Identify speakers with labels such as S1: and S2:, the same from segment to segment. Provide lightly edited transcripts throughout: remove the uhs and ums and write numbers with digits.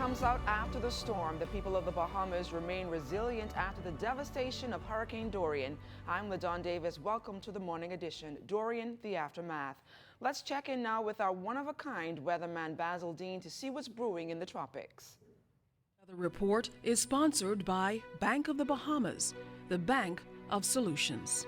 S1: comes out after the storm. The people of the Bahamas remain resilient after the devastation of Hurricane Dorian. I'm LaDawn Davis. Welcome to the Morning Edition. Dorian, the aftermath. Let's check in now with our one-of-a-kind weatherman Basil Dean to see what's brewing in the tropics.
S2: The report is sponsored by Bank of the Bahamas, the bank of solutions.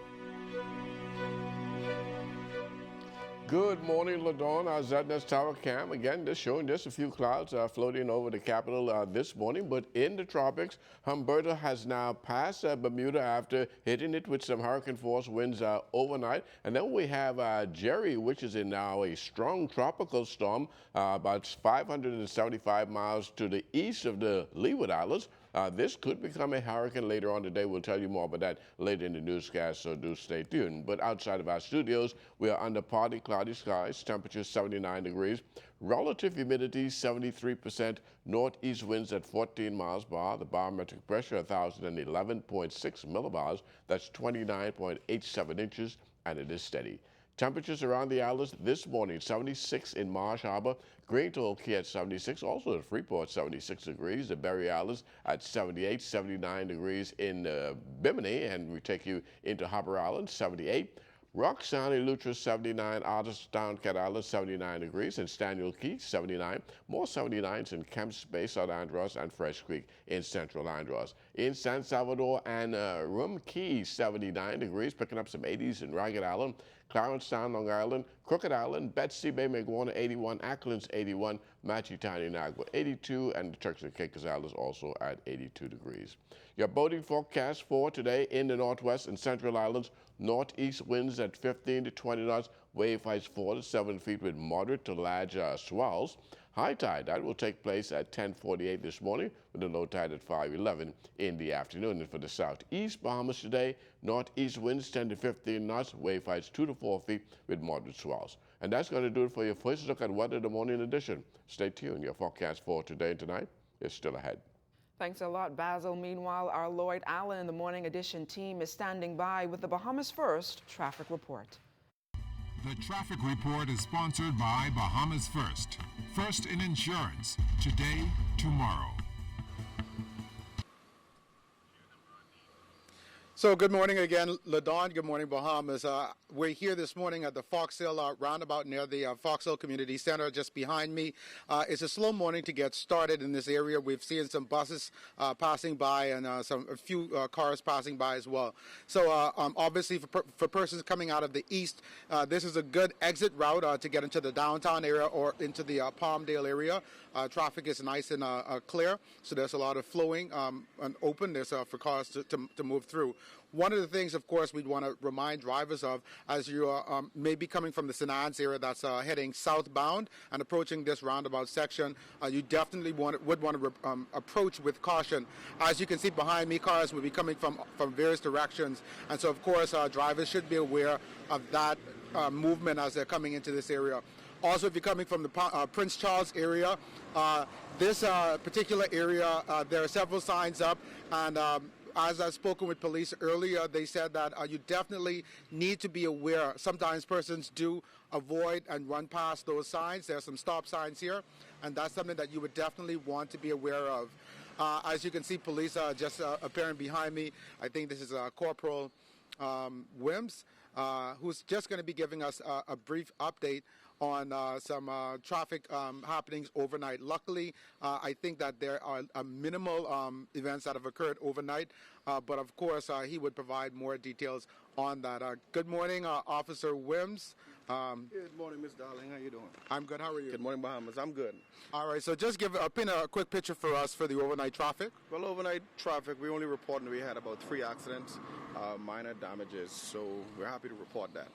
S3: Good morning, LaDawn. I was at this tower cam. Again, just showing just a few clouds floating over the capital this morning. But in the tropics, Humberto has now passed Bermuda after hitting it with some hurricane force winds overnight. And then we have Jerry, which is in now a strong tropical storm, about 575 miles to the east of the Leeward Islands. This could become a hurricane later on today. We'll tell you more about that later in the newscast, so do stay tuned. But outside of our studios, we are under partly cloudy skies, temperature 79 degrees, relative humidity 73%, northeast winds at 14 miles per hour, the barometric pressure 1,011.6 millibars, that's 29.87 inches, and it is steady. Temperatures around the islands this morning, 76 in Marsh Harbor, Green Cove Key at 76, also at Freeport 76 degrees, the Berry Islands at 78, 79 degrees in Bimini, and we take you into Harbor Island, 78. Rock Sound, Eleuthera 79, Otterstown, Cat Island 79 degrees, and Staniel Key 79. More 79s in Kemps Bay, South Andros, and Fresh Creek in Central Andros. In San Salvador and Rum Key 79 degrees, picking up some 80s in Ragged Island, Clarence Town, Long Island, Crooked Island, Betsy Bay, Maguana 81, Acklands 81, Machitani, Nagua 82, and the Turks and Caicos Islands also at 82 degrees. Your boating forecast for today in the northwest and central islands, northeast winds at 15 to 20 knots, wave heights 4 to 7 feet with moderate to large swells. High tide, that will take place at 10:48 this morning with a low tide at 5:11 in the afternoon. And for the southeast Bahamas today, northeast winds 10 to 15 knots, wave heights 2 to 4 feet with moderate swells. And that's going to do it for your first look at weather, the morning edition. Stay tuned. Your forecast for today and tonight is still ahead.
S1: Thanks a lot, Basil. Meanwhile, our Lloyd Allen and the Morning Edition team is standing by with the Bahamas First traffic report.
S4: The traffic report is sponsored by Bahamas First. First in insurance. Today, tomorrow.
S5: So good morning again, LaDawn. Good morning, Bahamas. We're here this morning at the Fox Hill roundabout near the Fox Hill Community Center just behind me. It's a slow morning to get started in this area. We've seen some buses passing by and a few cars passing by as well. So obviously for persons coming out of the east, this is a good exit route to get into the downtown area or into the Palmdale area. Traffic is nice and clear, so there's a lot of flowing and open. There's for cars to move through. One of the things, of course, we'd want to remind drivers of as you are maybe coming from the St. Anne's area that's heading southbound and approaching this roundabout section, you definitely would want to approach with caution. As you can see behind me, cars will be coming from various directions, and so, of course, drivers should be aware of that movement as they're coming into this area. Also, if you're coming from the Prince Charles area, this particular area, there are several signs up, and as I've spoken with police earlier, they said that you definitely need to be aware. Sometimes persons do avoid and run past those signs. There are some stop signs here, and that's something that you would definitely want to be aware of. As you can see, police are just appearing behind me. I think this is Corporal Wims, who's just going to be giving us a brief update on some traffic happenings overnight. Luckily, I think that there are minimal events that have occurred overnight, but of course, he would provide more details on that. Good morning, Officer Wims.
S6: Good morning, Ms. Darling. How you doing?
S5: I'm good. How are you?
S6: Good morning, Bahamas. I'm good.
S5: All right, so just paint a quick picture for us for the overnight traffic.
S6: Well, overnight traffic, we only reported we had about 3 accidents, minor damages, so we're happy to report that.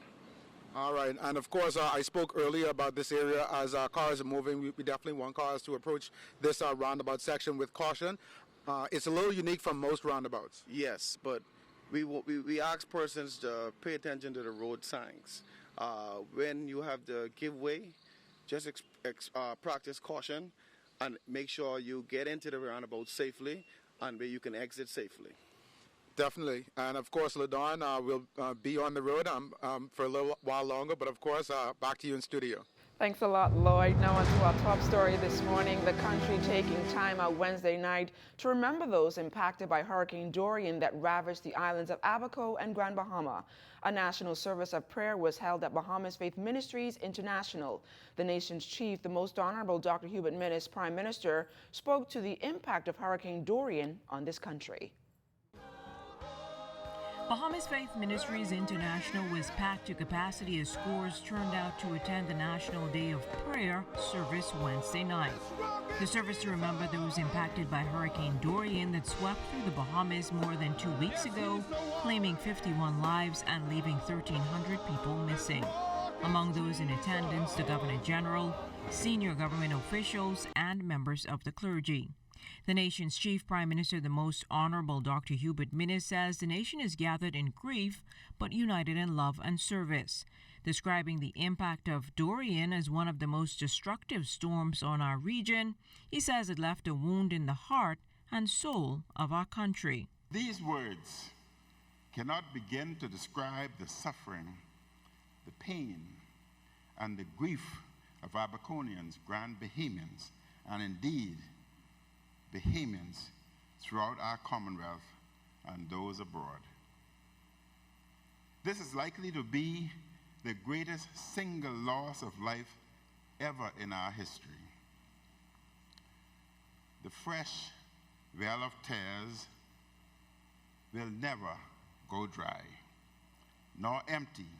S5: All right, and of course, I spoke earlier about this area. As cars are moving, we definitely want cars to approach this roundabout section with caution. It's a little unique from most roundabouts.
S6: Yes, but we ask persons to pay attention to the road signs. When you have the give way, just practice caution and make sure you get into the roundabout safely and where you can exit safely.
S5: Definitely. And of course, LaDawn will be on the road for a little while longer, but of course, back to you in studio.
S1: Thanks a lot, Lloyd. Now on to our top story this morning. The country taking time out Wednesday night to remember those impacted by Hurricane Dorian that ravaged the islands of Abaco and Grand Bahama. A national service of prayer was held at Bahamas Faith Ministries International. The nation's chief, the Most Honorable Dr. Hubert Minnis, Prime Minister, spoke to the impact of Hurricane Dorian on this country.
S7: Bahamas Faith Ministries International was packed to capacity as scores turned out to attend the National Day of Prayer service Wednesday night. The service to remember those impacted by Hurricane Dorian that swept through the Bahamas more than 2 weeks ago, claiming 51 lives and leaving 1,300 people missing. Among those in attendance, the Governor General, senior government officials, and members of the clergy. The nation's chief, Prime Minister, the Most Honorable Dr. Hubert Minnis, says the nation is gathered in grief but united in love and service. Describing the impact of Dorian as one of the most destructive storms on our region, he says it left a wound in the heart and soul of our country.
S8: These words cannot begin to describe the suffering, the pain, and the grief of Abaconians, Grand Bahamians, and indeed Bahamians throughout our Commonwealth and those abroad. This is likely to be the greatest single loss of life ever in our history. The fresh well of tears will never go dry, nor empty,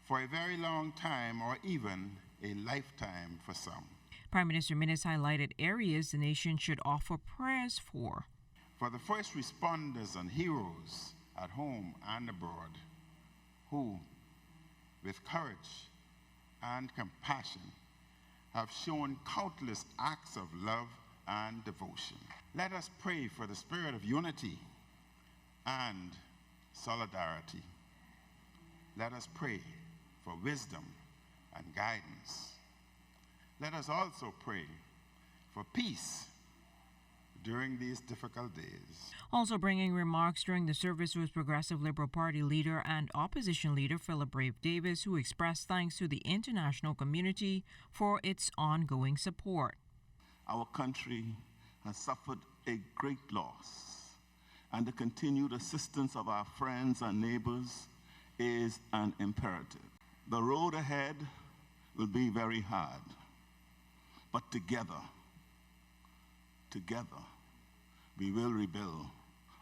S8: for a very long time or even a lifetime for some.
S7: Prime Minister Minnis highlighted areas the nation should offer prayers for.
S8: For the first responders and heroes at home and abroad, who, with courage and compassion, have shown countless acts of love and devotion. Let us pray for the spirit of unity and solidarity. Let us pray for wisdom and guidance. Let us also pray for peace during these difficult days.
S7: Also bringing remarks during the service was Progressive Liberal Party leader and opposition leader Philip Brave Davis, who expressed thanks to the international community for its ongoing support.
S9: Our country has suffered a great loss, and the continued assistance of our friends and neighbors is an imperative. The road ahead will be very hard. But together, we will rebuild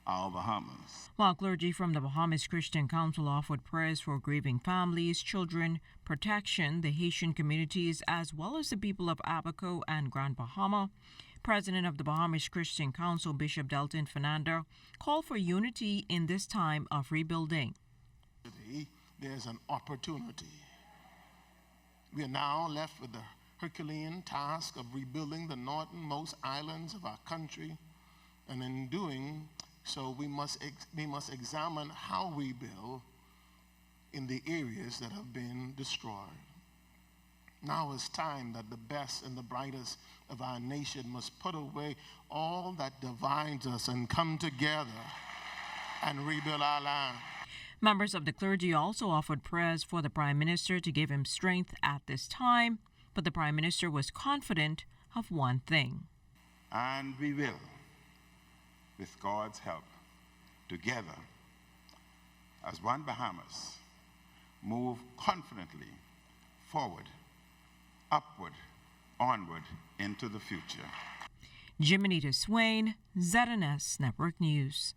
S9: our Bahamas.
S7: While clergy from the Bahamas Christian Council offered prayers for grieving families, children, protection, the Haitian communities, as well as the people of Abaco and Grand Bahama, President of the Bahamas Christian Council, Bishop Delton Fernando, called for unity in this time of rebuilding.
S10: There's an opportunity. We are now left with the Herculean task of rebuilding the northernmost islands of our country, and in doing so we must examine how we build in the areas that have been destroyed. Now is time that the best and the brightest of our nation must put away all that divides us and come together and rebuild our land.
S7: Members of the clergy also offered prayers for the Prime Minister to give him strength at this time. But the Prime Minister was confident of one thing.
S8: And we will, with God's help, together, as one Bahamas, move confidently forward, upward, onward into the future.
S7: Jiminita Swain, ZNS Network News.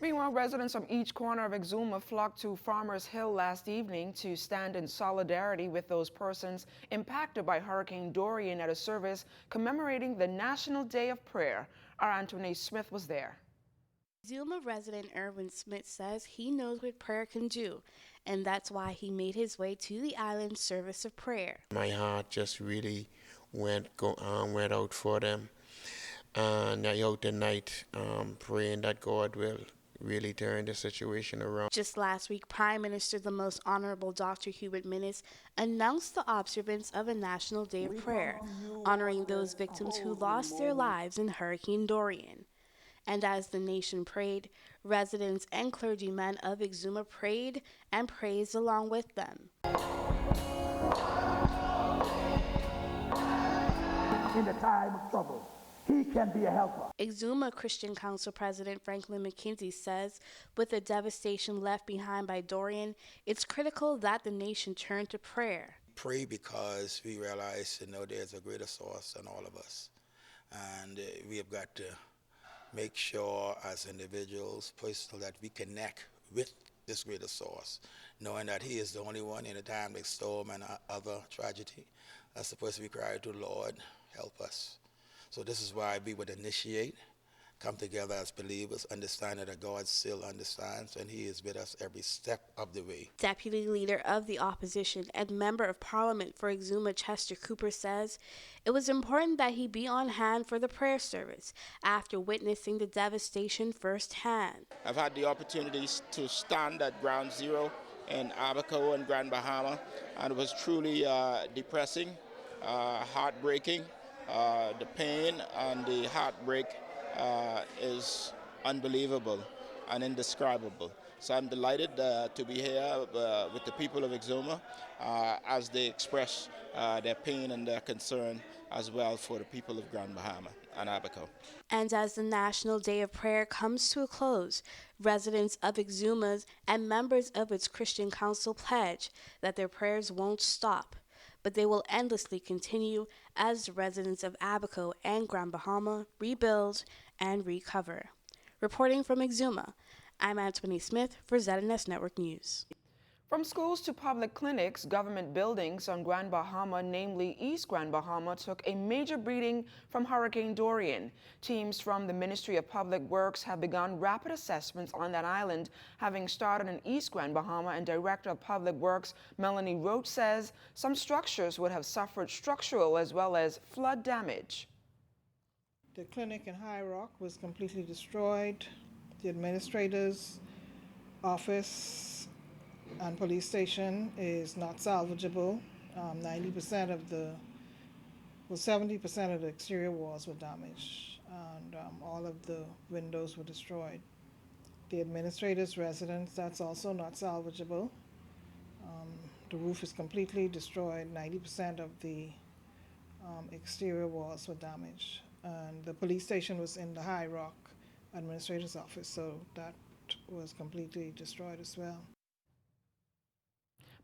S1: Meanwhile, residents from each corner of Exuma flocked to Farmers Hill last evening to stand in solidarity with those persons impacted by Hurricane Dorian at a service commemorating the National Day of Prayer. Our Antoinette Smith was there.
S11: Exuma resident Erwin Smith says he knows what prayer can do, and that's why he made his way to the island's service of prayer.
S12: My heart just really went out for them, and I out tonight praying that God will really turn the situation around.
S11: Just last week, Prime Minister, the Most Honorable Dr. Hubert Minnis, announced the observance of a National Day of Prayer, honoring those victims who lost their lives in Hurricane Dorian. And as the nation prayed, residents and clergymen of Exuma prayed and praised along with them.
S13: in the time of trouble. He can be a helper.
S11: Exuma Christian Council President Franklin McKinsey says with the devastation left behind by Dorian, it's critical that the nation turn to prayer.
S14: Pray because we realize, there's a greater source than all of us. And we have got to make sure as individuals, personally, that we connect with this greater source, knowing that he is the only one in a time like storm and other tragedy. That's the person we cry to, Lord, help us. So this is why we would initiate, come together as believers, understanding that God still understands and he is with us every step of the way.
S11: Deputy Leader of the Opposition and Member of Parliament for Exuma, Chester Cooper, says it was important that he be on hand for the prayer service after witnessing the devastation firsthand.
S15: I've had the opportunities to stand at Ground Zero in Abaco and Grand Bahama, and it was truly depressing, heartbreaking. The pain and the heartbreak is unbelievable and indescribable. So I'm delighted to be here with the people of Exuma as they express their pain and their concern as well for the people of Grand Bahama and Abaco.
S11: And as the National Day of Prayer comes to a close, residents of Exuma's and members of its Christian Council pledge that their prayers won't stop, but they will endlessly continue as the residents of Abaco and Grand Bahama rebuild and recover. Reporting from Exuma, I'm Anthony Smith for ZNS Network News.
S1: From schools to public clinics, government buildings on Grand Bahama, namely East Grand Bahama, took a major beating from Hurricane Dorian. Teams from the Ministry of Public Works have begun rapid assessments on that island, having started in East Grand Bahama, and Director of Public Works Melanie Roach says some structures would have suffered structural as well as flood damage.
S16: The clinic in High Rock was completely destroyed. The administrator's office and police station is not salvageable. 70% of the exterior walls were damaged, and all of the windows were destroyed. The administrator's residence, that's also not salvageable. The roof is completely destroyed. 90% of the exterior walls were damaged. And the police station was in the High Rock administrator's office, so that was completely destroyed as well.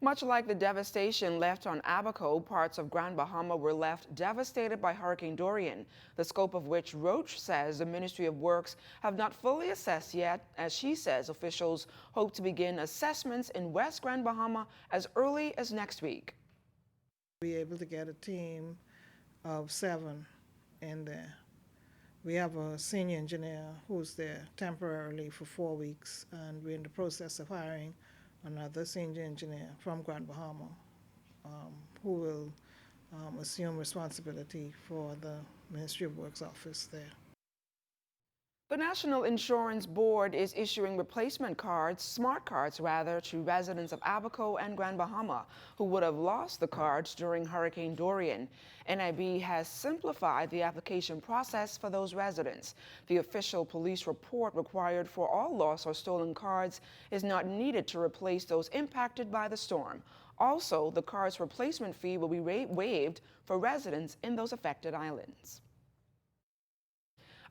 S1: Much like the devastation left on Abaco, parts of Grand Bahama were left devastated by Hurricane Dorian, the scope of which Roach says the Ministry of Works have not fully assessed yet. As she says, officials hope to begin assessments in West Grand Bahama as early as next week.
S16: We'll be able to get a team of 7 in there. We have a senior engineer who's there temporarily for 4 weeks, and we're in the process of hiring another senior engineer from Grand Bahama who will assume responsibility for the Ministry of Works office there.
S1: The National Insurance Board is issuing replacement cards, smart cards rather, to residents of Abaco and Grand Bahama who would have lost the cards during Hurricane Dorian. NIB has simplified the application process for those residents. The official police report required for all lost or stolen cards is not needed to replace those impacted by the storm. Also, the card's replacement fee will be waived for residents in those affected islands.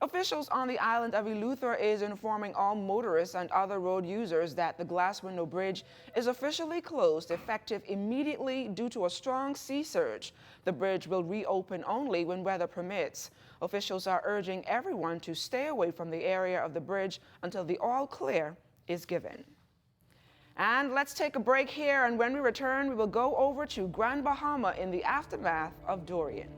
S1: Officials on the island of Eleuthera is informing all motorists and other road users that the Glass Window Bridge is officially closed effective immediately due to a strong sea surge. The bridge will reopen only when weather permits. Officials are urging everyone to stay away from the area of the bridge until the all clear is given. And let's take a break here, and when we return, we will go over to Grand Bahama in the aftermath of Dorian.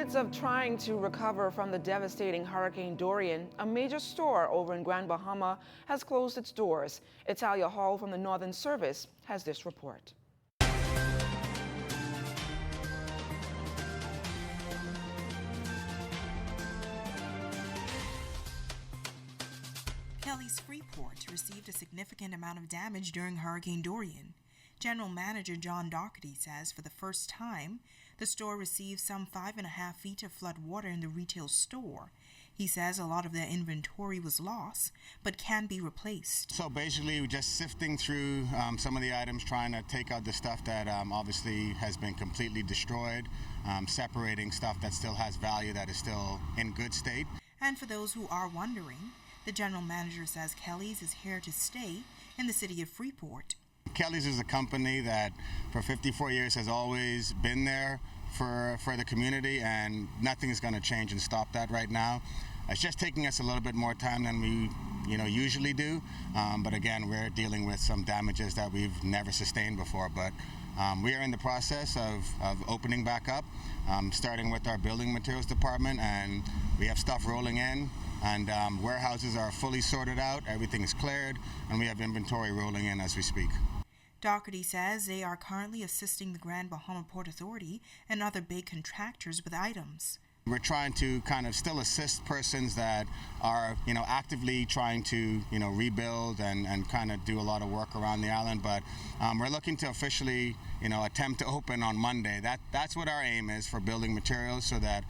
S1: midst of trying to recover from the devastating Hurricane Dorian, a major store over in Grand Bahama has closed its doors. Italia Hall from the Northern Service has this report.
S17: Kelly's Freeport received a significant amount of damage during Hurricane Dorian. General Manager John Doherty says for the first time, the store received some 5.5 feet of flood water in the retail store. He says a lot of their inventory was lost, but can be replaced.
S18: So basically, we're just sifting through some of the items, trying to take out the stuff that obviously has been completely destroyed, separating stuff that still has value, that is still in good state.
S17: And for those who are wondering, the general manager says Kelly's is here to stay in the city of Freeport.
S18: Kelly's is a company that for 54 years has always been there for the community, and nothing is going to change and stop that right now. It's just taking us a little bit more time than we usually do, but again, we're dealing with some damages that we've never sustained before. But we are in the process of opening back up, starting with our building materials department, and we have stuff rolling in, and warehouses are fully sorted out, everything is cleared, and we have inventory rolling in as we speak.
S17: Doherty says they are currently assisting the Grand Bahama Port Authority and other big contractors with items.
S18: We're trying to kind of still assist persons that are, actively trying to, rebuild and kind of do a lot of work around the island. But we're looking to officially, attempt to open on Monday. That's what our aim is for building materials, so that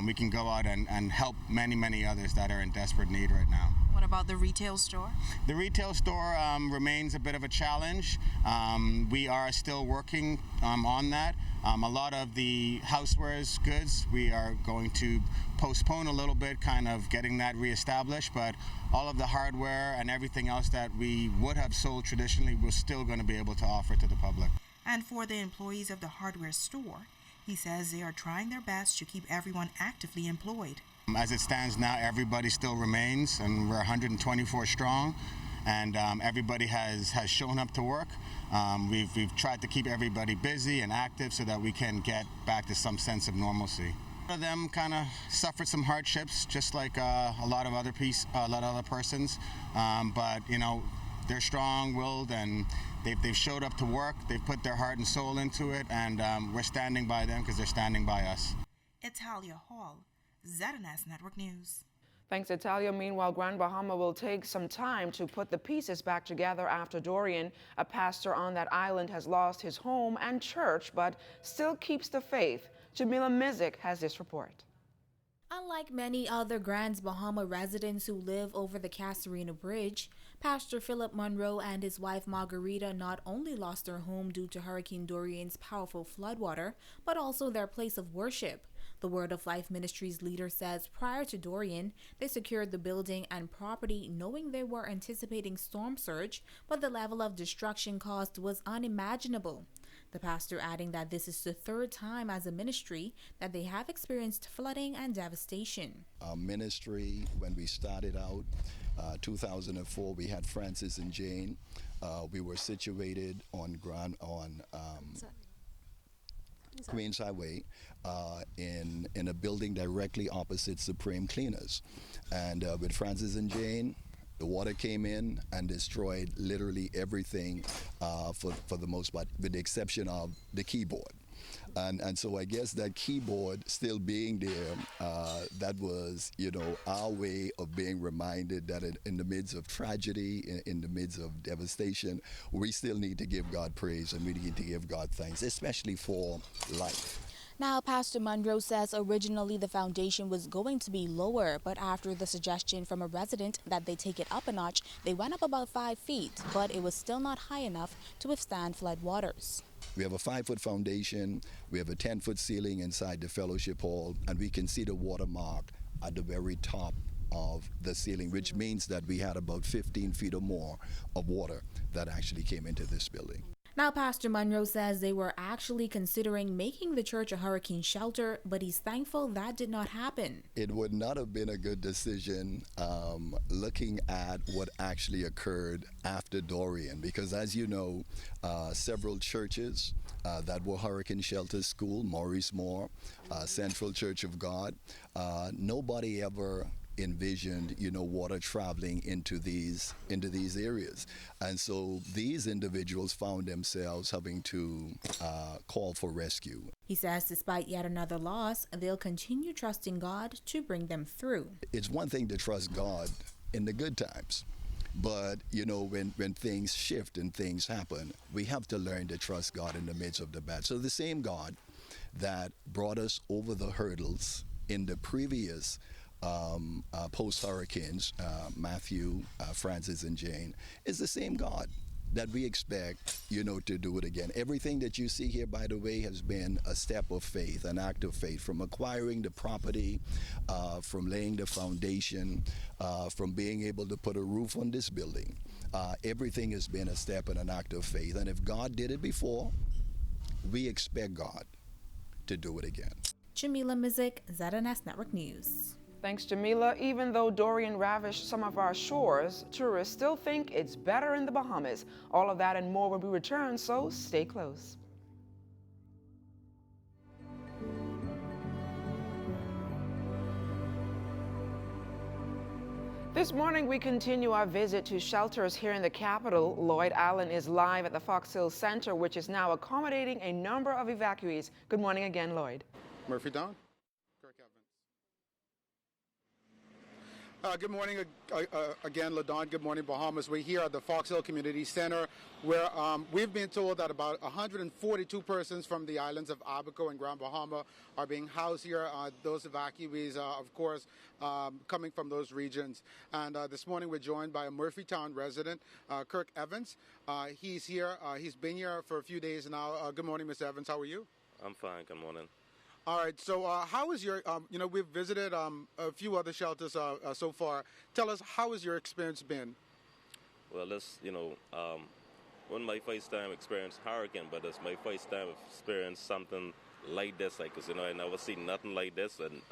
S18: we can go out and help many, many others that are in desperate need right now.
S17: What about the retail store?
S18: The retail store remains a bit of a challenge. We are still working on that. A lot of the housewares goods we are going to postpone a little bit, kind of getting that reestablished, but all of the hardware and everything else that we would have sold traditionally, we're still going to be able to offer to the public.
S17: And for the employees of the hardware store, he says they are trying their best to keep everyone actively employed.
S18: As it stands now, everybody still remains, and we're 124 strong, and everybody has shown up to work. We've tried to keep everybody busy and active so that we can get back to some sense of normalcy. A lot of them kind of suffered some hardships, just like a lot of other persons, but they're strong-willed, and they've showed up to work. They've put their heart and soul into it, and we're standing by them because they're standing by us.
S17: Italia Hall, ZNS Network News.
S1: Thanks, Italia. Meanwhile, Grand Bahama will take some time to put the pieces back together after Dorian. A pastor on that island has lost his home and church, but still keeps the faith. Jamila Mizik has this report.
S19: Unlike many other Grand Bahama residents who live over the Casuarina Bridge, Pastor Philip Monroe and his wife Margarita not only lost their home due to Hurricane Dorian's powerful floodwater, but also their place of worship. The Word of Life Ministries leader says prior to Dorian, they secured the building and property knowing they were anticipating storm surge, but the level of destruction caused was unimaginable. The pastor adding that this is the third time as a ministry that they have experienced flooding and devastation.
S20: Our ministry, when we started out, 2004, we had Francis and Jane. We were situated on Queens Highway in a building directly opposite Supreme Cleaners. And with Francis and Jane, the water came in and destroyed literally everything for the most part, with the exception of the keyboard. And so I guess that keyboard still being there, that was, our way of being reminded that in the midst of tragedy, in the midst of devastation, we still need to give God praise and we need to give God thanks, especially for life.
S19: Now, Pastor Monroe says originally the foundation was going to be lower, but after the suggestion from a resident that they take it up a notch, they went up about 5 feet, but it was still not high enough to withstand flood waters.
S20: We have a 5-foot foundation, we have a 10-foot ceiling inside the fellowship hall, and we can see the watermark at the very top of the ceiling, which means that we had about 15 feet or more of water that actually came into this building.
S19: Now, Pastor Monroe says they were actually considering making the church a hurricane shelter, but he's thankful that did not happen.
S20: It would not have been a good decision looking at what actually occurred after Dorian, because as you know, several churches that were hurricane shelter school, Maurice Moore, Central Church of God, nobody ever envisioned, water traveling into these areas, and so these individuals found themselves having to call for rescue.
S19: He says despite yet another loss, they'll continue trusting God to bring them through.
S20: It's one thing to trust God in the good times, but when things shift and things happen, we have to learn to trust God in the midst of the bad. So the same God that brought us over the hurdles in the previous post-hurricanes, Matthew, Francis, and Jane, is the same God that we expect, to do it again. Everything that you see here, by the way, has been a step of faith, an act of faith, from acquiring the property, from laying the foundation, from being able to put a roof on this building. Everything has been a step and an act of faith. And if God did it before, we expect God to do it again.
S19: Jamila Mizik, ZNS Network News.
S1: Thanks, Jamila. Even though Dorian ravished some of our shores, tourists still think it's better in the Bahamas. All of that and more when we return, so stay close. This morning, we continue our visit to shelters here in the capital. Lloyd Allen is live at the Fox Hill Center, which is now accommodating a number of evacuees. Good morning again, Lloyd.
S5: Murphy Don. Good morning again, LaDon. Good morning, Bahamas. We're here at the Fox Hill Community Center, where we've been told that about 142 persons from the islands of Abaco and Grand Bahama are being housed here. Those evacuees, of course, coming from those regions. And this morning we're joined by a Murphytown resident, Kirk Evans. He's here. He's been here for a few days now. Good morning, Mr. Evans. How are you?
S21: I'm fine. Good morning.
S5: All right, so how is your, we've visited a few other shelters so far. Tell us, how has your experience been?
S21: Well, this, when my first time experienced hurricane, but it's my first time experienced something like this, because, I never seen nothing like this. And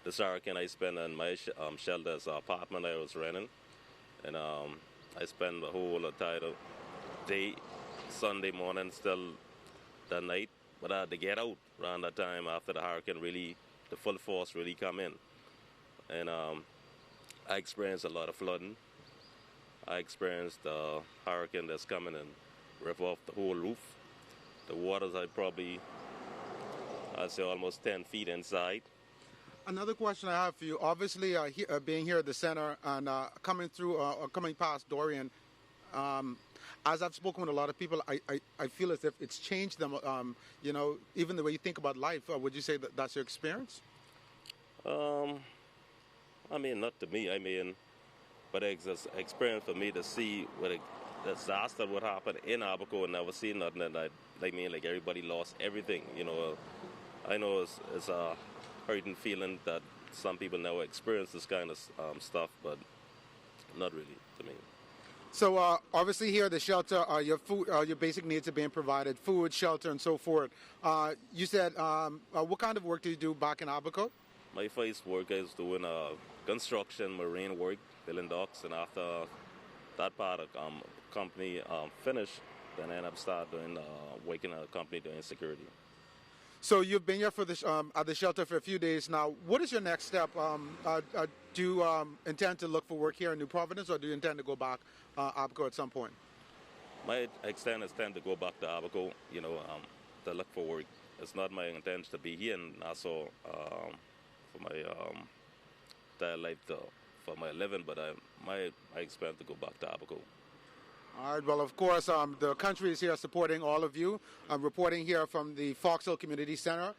S21: this hurricane I spent in my shelter's apartment I was renting. And I spent the whole entire day, Sunday morning, still that night. But I had to get out around that time after the hurricane the full force really come in. And I experienced a lot of flooding. I experienced the hurricane that's coming and rip off the whole roof. The water's I'd say almost 10 feet inside.
S5: Another question I have for you, obviously being here at the center and coming past Dorian, as I've spoken with a lot of people, I feel as if it's changed them, even the way you think about life. Would you say that that's your experience?
S21: Not to me. But it's an experience for me to see what a disaster would happen in Abaco and never see nothing. And like everybody lost everything. I know it's a hurting feeling that some people never experience this kind of stuff, but not really to me.
S5: So obviously here at the shelter, your food, your basic needs are being provided, food, shelter, and so forth. You said, what kind of work do you do back in Abaco?
S21: My first work is doing construction, marine work, building docks, and after that part of company finished, then I end up working at a company doing security.
S5: So you've been here at the shelter for a few days now. What is your next step? Do you intend to look for work here in New Providence, or do you intend to go back Abaco at some point?
S21: My extent is to go back to Abaco, to look for work. It's not my intention to be here in Nassau for my entire life for my living, but I expect to go back to Abaco.
S5: All right, well, of course, the country is here supporting all of you. I'm reporting here from the Fox Hill Community Center.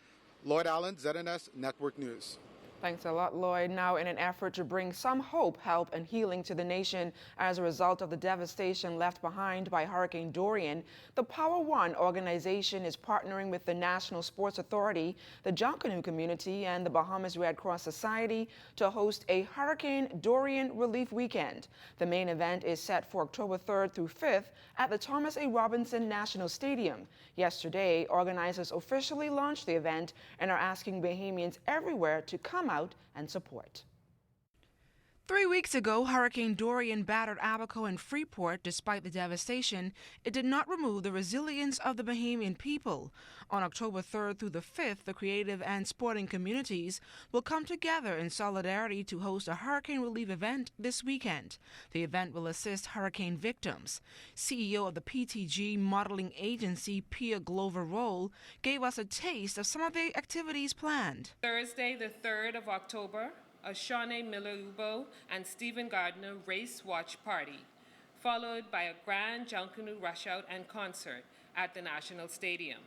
S5: Lloyd Allen, ZNS Network News.
S1: Thanks a lot, Lloyd. Now, in an effort to bring some hope, help, and healing to the nation as a result of the devastation left behind by Hurricane Dorian, the Power One organization is partnering with the National Sports Authority, the Junkanoo community, and the Bahamas Red Cross Society to host a Hurricane Dorian Relief Weekend. The main event is set for October 3rd through 5th at the Thomas A. Robinson National Stadium. Yesterday, organizers officially launched the event and are asking Bahamians everywhere to come out and support. 3 weeks ago, Hurricane Dorian battered Abaco and Freeport. Despite the devastation, it did not remove the resilience of the Bahamian people. On October 3rd through the 5th, the creative and sporting communities will come together in solidarity to host a hurricane relief event this weekend. The event will assist hurricane victims. CEO of the PTG modeling agency, Pia Glover Roll, gave us a taste of some of the activities planned.
S2: Thursday, the 3rd of October, a Shawnee Miller-Ubo and Stephen Gardner race watch party, followed by a grand Junkanoo rush out and concert at the National Stadium.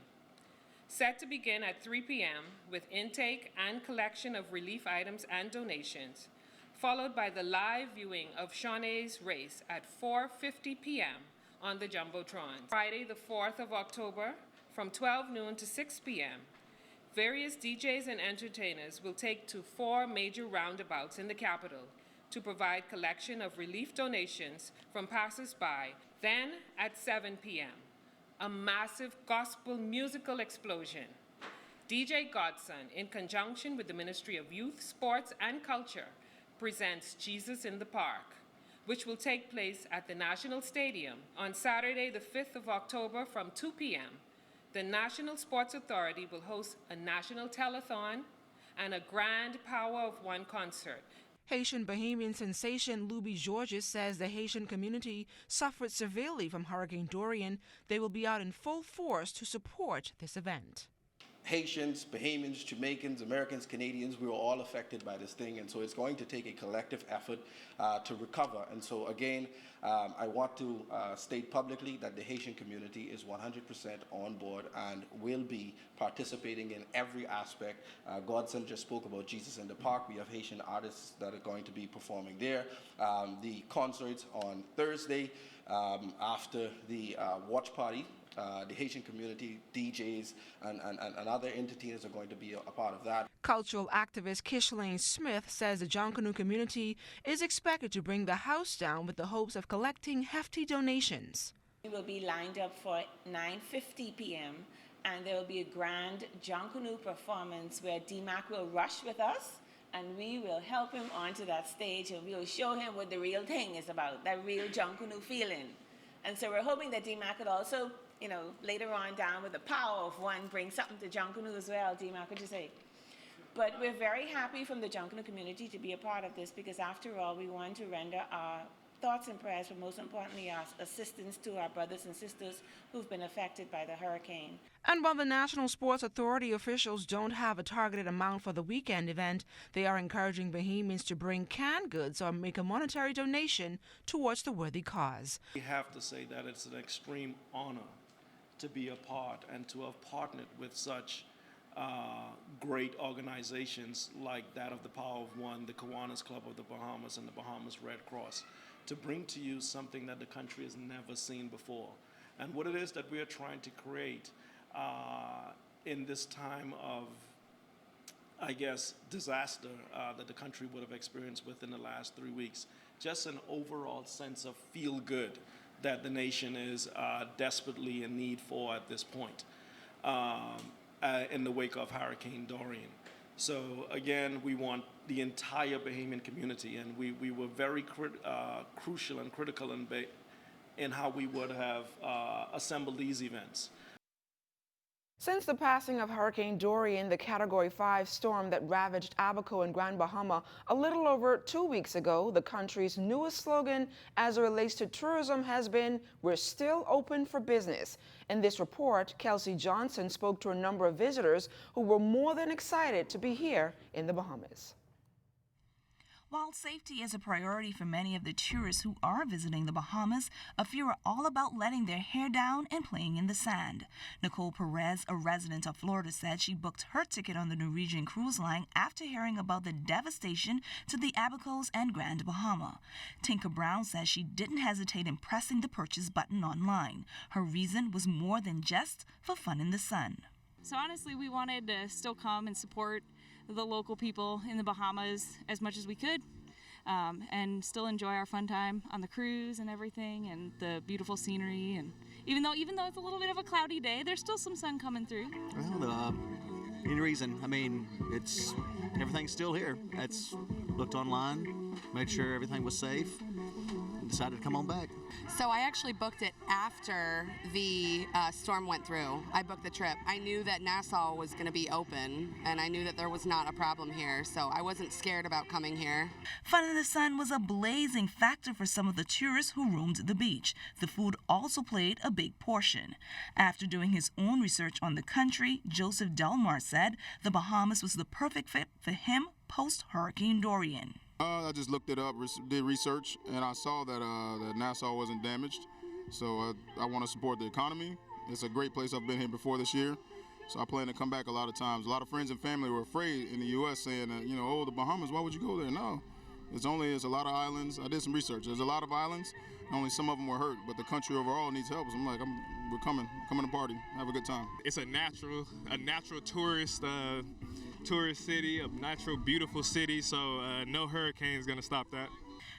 S2: Set to begin at 3 p.m. with intake and collection of relief items and donations, followed by the live viewing of Shawnee's race at 4:50 p.m. on the Jumbotron. Friday, the 4th of October, from 12 noon to 6 p.m., various DJs and entertainers will take to 4 major roundabouts in the capital to provide collection of relief donations from passers-by. Then, at 7 p.m., a massive gospel musical explosion. DJ Godson, in conjunction with the Ministry of Youth, Sports, and Culture, presents Jesus in the Park, which will take place at the National Stadium on Saturday, the 5th of October from 2 p.m. The National Sports Authority will host a national telethon and a grand Power of One concert.
S1: Haitian Bahamian sensation Louis Georges says the Haitian community suffered severely from Hurricane Dorian. They will be out in full force to support this event.
S22: Haitians, Bahamians, Jamaicans, Americans, Canadians, we were all affected by this thing, and so it's going to take a collective effort to recover. And so again, I want to state publicly that the Haitian community is 100% on board and will be participating in every aspect. Godson just spoke about Jesus in the Park. We have Haitian artists that are going to be performing there. The concerts on Thursday after the watch party. The Haitian community, DJs, and other entertainers are going to be a part of that.
S1: Cultural activist Kishlane Smith says the Junkanoo community is expected to bring the house down with the hopes of collecting hefty donations.
S23: We will be lined up for 9:50 p.m. and there will be a grand Junkanoo performance where DMAC will rush with us and we will help him onto that stage and we will show him what the real thing is about, that real Junkanoo feeling. And so we're hoping that DMAC could also, later on down with the Power of One, bring something to Junkanoo as well. DMAC, could you say? But we're very happy from the Junkanoo community to be a part of this because after all, we want to render our thoughts and prayers, but most importantly, our assistance to our brothers and sisters who've been affected by the hurricane.
S1: And while the National Sports Authority officials don't have a targeted amount for the weekend event, they are encouraging Bahamians to bring canned goods or make a monetary donation towards the worthy cause.
S24: We have to say that it's an extreme honor to be a part and to have partnered with such great organizations like that of the Power of One, the Kiwanis Club of the Bahamas, and the Bahamas Red Cross, to bring to you something that the country has never seen before. And what it is that we are trying to create in this time of, I guess, disaster that the country would have experienced within the last 3 weeks. Just an overall sense of feel good that the nation is desperately in need for at this point in the wake of Hurricane Dorian. So again, we want the entire Bahamian community, and we were very crucial and critical in how we would have assembled these events.
S1: Since the passing of Hurricane Dorian, the Category 5 storm that ravaged Abaco and Grand Bahama a little over 2 weeks ago, the country's newest slogan as it relates to tourism has been, "We're still open for business." In this report, Kelsey Johnson spoke to a number of visitors who were more than excited to be here in the Bahamas.
S3: While safety is a priority for many of the tourists who are visiting the Bahamas, a few are all about letting their hair down and playing in the sand. Nicole Perez, a resident of Florida, said she booked her ticket on the Norwegian cruise line after hearing about the devastation to the Abacos and Grand Bahama. Tinker Brown says she didn't hesitate in pressing the purchase button online. Her reason was more than just for fun in the sun.
S4: So honestly, we wanted to still come and support the local people in the Bahamas as much as we could, and still enjoy our fun time on the cruise and everything, and the beautiful scenery. And even though it's a little bit of a cloudy day, there's still some sun coming through.
S6: Well, any reason? I mean, everything's still here. It's looked online, made sure everything was safe, and decided to come on back.
S9: So I actually booked it after the storm went through. I booked the trip. I knew that Nassau was going to be open, and I knew that there was not a problem here, so I wasn't scared about coming here.
S3: Fun in the sun was a blazing factor for some of the tourists who roamed the beach. The food also played a big portion. After doing his own research on the country, Joseph Delmar said the Bahamas was the perfect fit for him post-Hurricane Dorian.
S25: I just looked it up, did research, and I saw that Nassau wasn't damaged. So I want to support the economy. It's a great place. I've been here before this year, so I plan to come back a lot of times. A lot of friends and family were afraid in the U.S. saying, oh, the Bahamas, why would you go there? No, it's a lot of islands. I did some research. There's a lot of islands. Only some of them were hurt, but the country overall needs help. So I'm like, we're coming to party, have a good time.
S26: It's a natural tourist city, a natural, beautiful city, so no hurricane is going to stop that.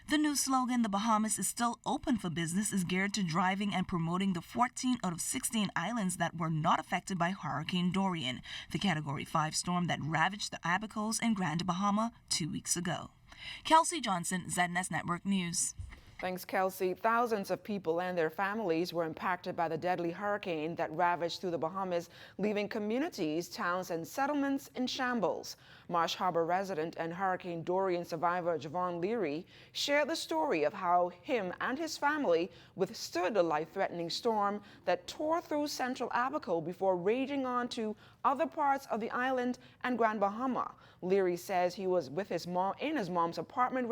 S3: The new slogan, "The Bahamas is still open for business," is geared to driving and promoting the 14 out of 16 islands that were not affected by Hurricane Dorian, the Category 5 storm that ravaged the Abacos and Grand Bahama 2 weeks ago. Kelsey Johnson, ZNS Network News.
S1: Thanks, Kelsey. Thousands of people and their families were impacted by the deadly hurricane that ravaged through the Bahamas, leaving communities, towns, and settlements in shambles. Marsh Harbor resident and Hurricane Dorian survivor Javon Leary shared the story of how him and his family withstood the life-threatening storm that tore through central Abaco before raging on to other parts of the island and Grand Bahama. Leary says he was with his mom in his mom's apartment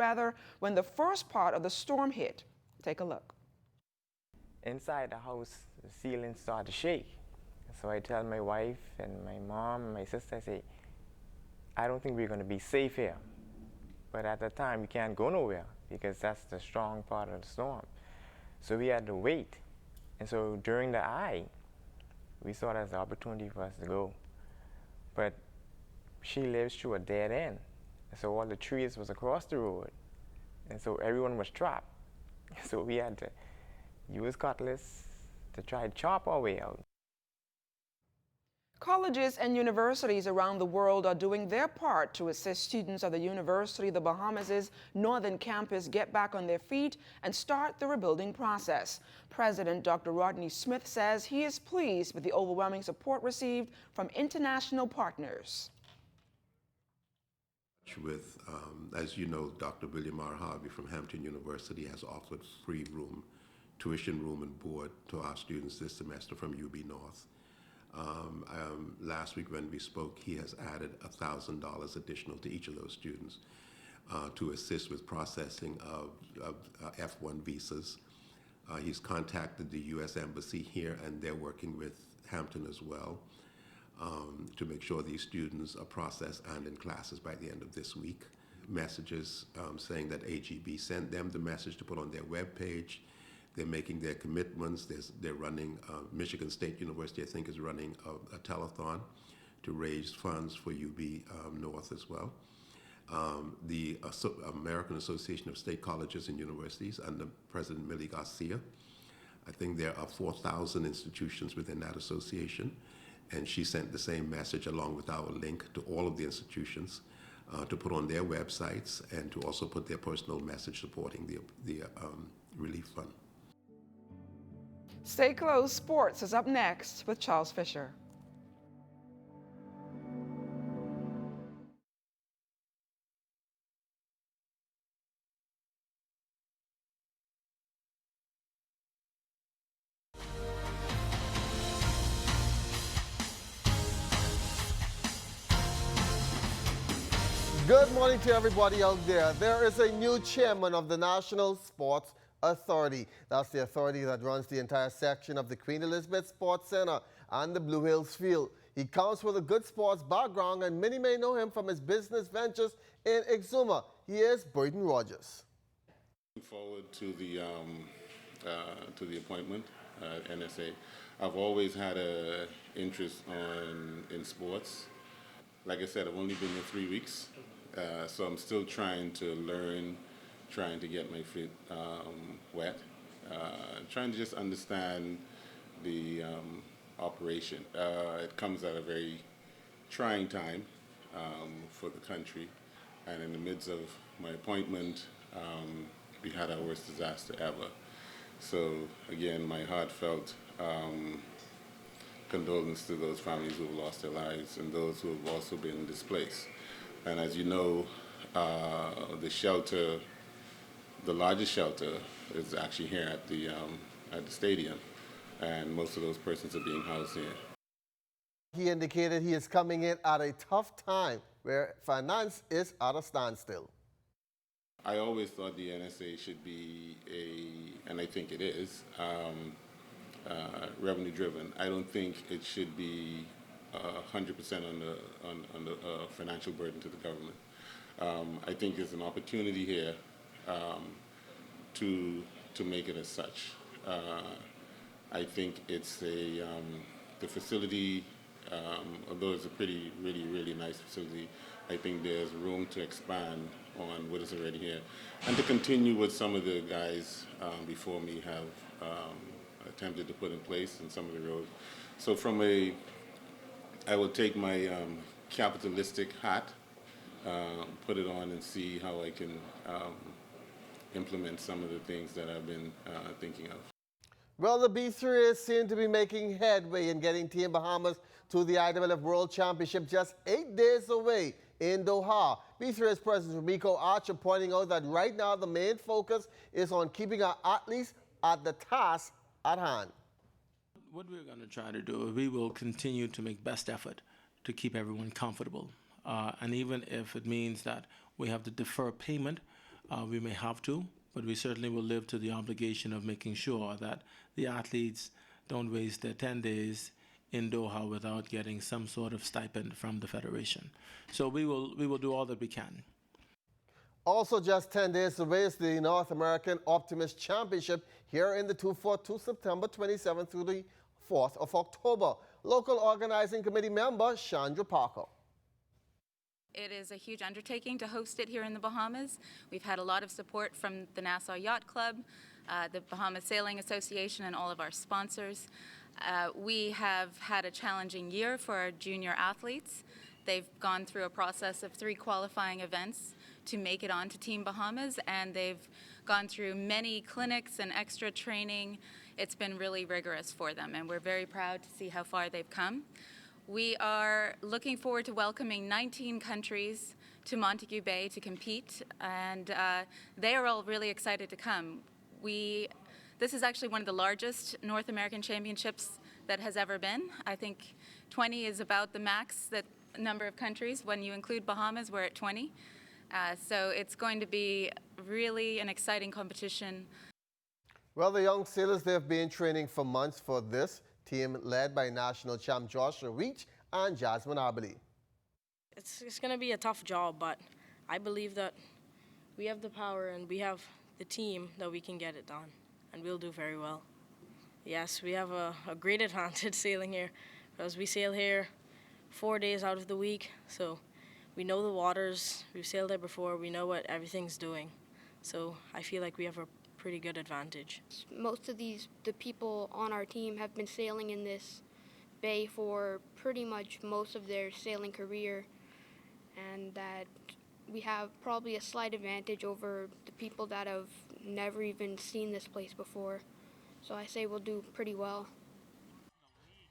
S1: when the first part of the storm hit. Take a look.
S27: Inside the house, the ceiling started to shake. So I tell my wife and my mom and my sister, I say, I don't think we're going to be safe here. But at the time, we can't go nowhere because that's the strong part of the storm. So we had to wait. And so during the eye, we saw it as an opportunity for us to go. But she lives through a dead end. So all the trees was across the road. And so everyone was trapped. So we had to use cutlass to try to chop our way out.
S1: Colleges and universities around the world are doing their part to assist students of the University of the Bahamas' Northern Campus get back on their feet and start the rebuilding process. President Dr. Rodney Smith says he is pleased with the overwhelming support received from international partners.
S28: As you know, Dr. William R. Harvey from Hampton University has offered free tuition room and board to our students this semester from UB North. Last week when we spoke, he has added $1,000 additional to each of those students to assist with processing of F1 visas. He's contacted the U.S. Embassy here, and they're working with Hampton as well to make sure these students are processed and in classes by the end of this week. Messages saying that AGB sent them the message to put on their webpage. They're making their commitments. They're running, Michigan State University, I think, is running a telethon to raise funds for UB North as well. The American Association of State Colleges and Universities under President Millie Garcia. I think there are 4,000 institutions within that association, and she sent the same message along with our link to all of the institutions to put on their websites and to also put their personal message supporting the relief fund.
S1: Stay close. Sports is up next with Charles Fisher.
S7: Good morning to everybody out there. There is a new chairman of the National Sports Authority. That's the authority that runs the entire section of the Queen Elizabeth Sports Center and the Blue Hills Field. He comes with a good sports background, and many may know him from his business ventures in Exuma. He is Burton Rogers.
S28: Looking forward to the appointment at NSA. I've always had an interest in sports. Like I said, I've only been here 3 weeks, so I'm still trying to learn, trying to get my feet wet, trying to just understand the operation. It comes at a very trying time for the country, and in the midst of my appointment, we had our worst disaster ever. So again, my heartfelt condolence to those families who have lost their lives and those who have also been displaced. And as you know, the shelter, the largest shelter, is actually here at the stadium, and most of those persons are being housed here.
S7: He indicated he is coming in at a tough time where finance is at a standstill.
S28: I always thought the NSA should be and I think it is, revenue driven. I don't think it should be 100% on the financial burden to the government. I think there's an opportunity here to make it as such. I think it's the facility, although it's a really nice facility, I think there's room to expand on what is already here and to continue what some of the guys before me have attempted to put in place in some of the roads. So I will take my capitalistic hat, put it on, and see how I can implement some of the things that I've been thinking of.
S7: Well, the B3 seem to be making headway in getting Team Bahamas to the IWF World Championship just 8 days away in Doha. B3's President Rico Archer pointing out that right now the main focus is on keeping our athletes at the task at hand.
S8: What we're going to try to do, we will continue to make best effort to keep everyone comfortable. And even if it means that we have to defer payment, we may have to, but we certainly will live to the obligation of making sure that the athletes don't waste their 10 days in Doha without getting some sort of stipend from the Federation. So we will do all that we can.
S7: Also just 10 days away is the North American Optimist Championship here in the 242, September 27th through the 4th of October. Local organizing committee member Chandra Parker.
S10: It is a huge undertaking to host it here in the Bahamas. We've had a lot of support from the Nassau Yacht Club, the Bahamas Sailing Association, and all of our sponsors. We have had a challenging year for our junior athletes. They've gone through a process of 3 qualifying events to make it onto Team Bahamas, and they've gone through many clinics and extra training. It's been really rigorous for them, and we're very proud to see how far they've come. We are looking forward to welcoming 19 countries to Montague Bay to compete, and they are all really excited to come. This is actually one of the largest North American championships that has ever been. I think 20 is about the max number of countries. When you include Bahamas, we're at 20. So it's going to be really an exciting competition.
S7: Well, the young sailors, they've been training for months for this team led by national champ Joshua Reach and Jasmine Arbely.
S11: It's going to be a tough job, but I believe that we have the power and we have the team that we can get it done, and we'll do very well. Yes, we have a great advantage sailing here because we sail here 4 days out of the week, so we know the waters, we've sailed there before, we know what everything's doing. So I feel like we have a pretty good advantage.
S12: Most of the people on our team have been sailing in this bay for pretty much most of their sailing career, and that we have probably a slight advantage over the people that have never even seen this place before. So I say we'll do pretty well.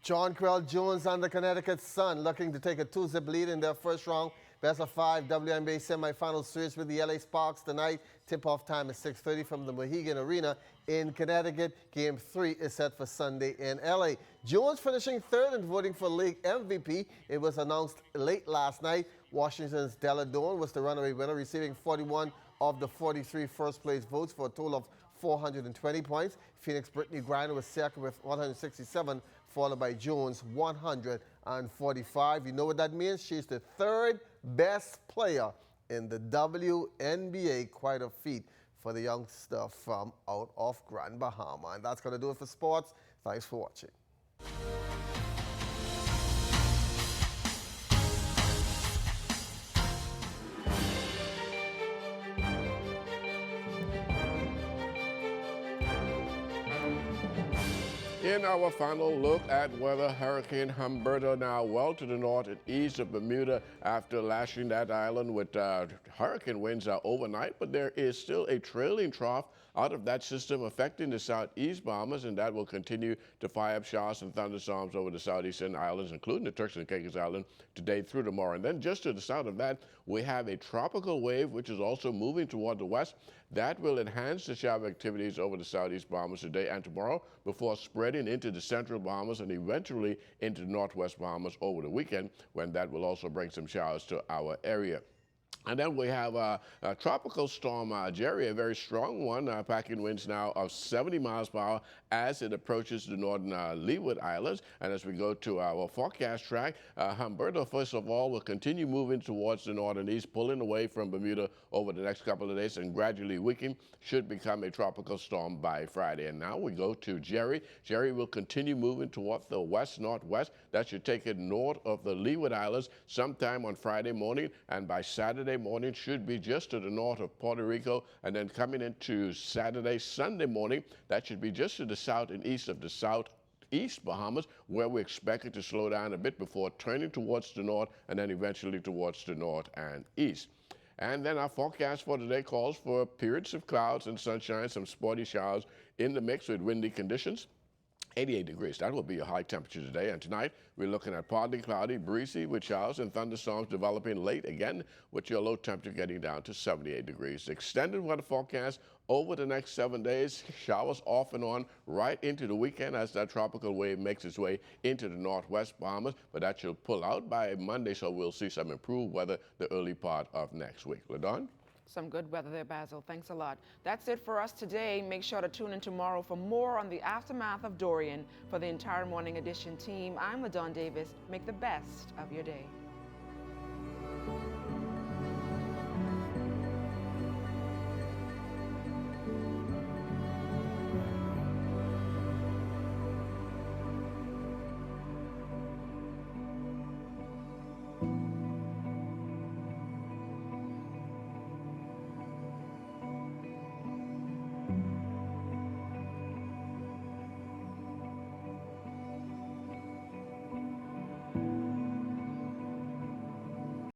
S7: John Crell Jones and the Connecticut Sun looking to take a 2-zip lead in their first round best-of-5 WNBA semifinal series with the LA Sparks tonight. Tip-off time is 6:30 from the Mohegan Arena in Connecticut. Game 3 is set for Sunday in LA. Jones finishing third in voting for league MVP. It was announced late last night. Washington's Della Dawn was the runaway winner, receiving 41 of the 43 first-place votes for a total of 420 points. Phoenix Brittany Griner was second with 167, followed by Jones 145. You know what that means? She's the third best player in the WNBA. Quite a feat for the youngster from out of Grand Bahama. And that's going to do it for sports. Thanks for watching.
S13: In our final look at weather, Hurricane Humberto now well to the north and east of Bermuda after lashing that island with hurricane winds overnight, but there is still a trailing trough out of that system affecting the southeast Bahamas, and that will continue to fire up showers and thunderstorms over the southeastern islands, including the Turks and Caicos Island, today through tomorrow. And then just to the south of that, we have a tropical wave, which is also moving toward the west. That will enhance the shower activities over the southeast Bahamas today and tomorrow before spreading into the central Bahamas and eventually into the northwest Bahamas over the weekend, when that will also bring some showers to our area. And then we have a tropical storm, Jerry, a very strong one, packing winds now of 70 miles per hour as it approaches the northern Leeward Islands. And as we go to our forecast track, Humberto, first of all, will continue moving towards the north and east, pulling away from Bermuda over the next couple of days and gradually weakening, should become a tropical storm by Friday. And now we go to Jerry. Jerry will continue moving toward the west-northwest. That should take it north of the Leeward Islands sometime on Friday morning, and by Saturday morning should be just to the north of Puerto Rico, and then coming into Sunday morning, that should be just to the south and east of the southeast Bahamas, where we expect it to slow down a bit before turning towards the north and then eventually towards the north and east. And then our forecast for today calls for periods of clouds and sunshine, some sporty showers in the mix with windy conditions. 88 degrees. That will be a high temperature today. And tonight, we're looking at partly cloudy, breezy with showers and thunderstorms developing late again, with your low temperature getting down to 78 degrees. Extended weather forecast over the next 7 days. Showers off and on right into the weekend as that tropical wave makes its way into the northwest Bahamas, but that should pull out by Monday, so we'll see some improved weather the early part of next week. LaDon?
S1: Some good weather there, Basil. Thanks a lot. That's it for us today. Make sure to tune in tomorrow for more on the aftermath of Dorian. For the entire Morning Edition team, I'm LaDon Davis. Make the best of your day.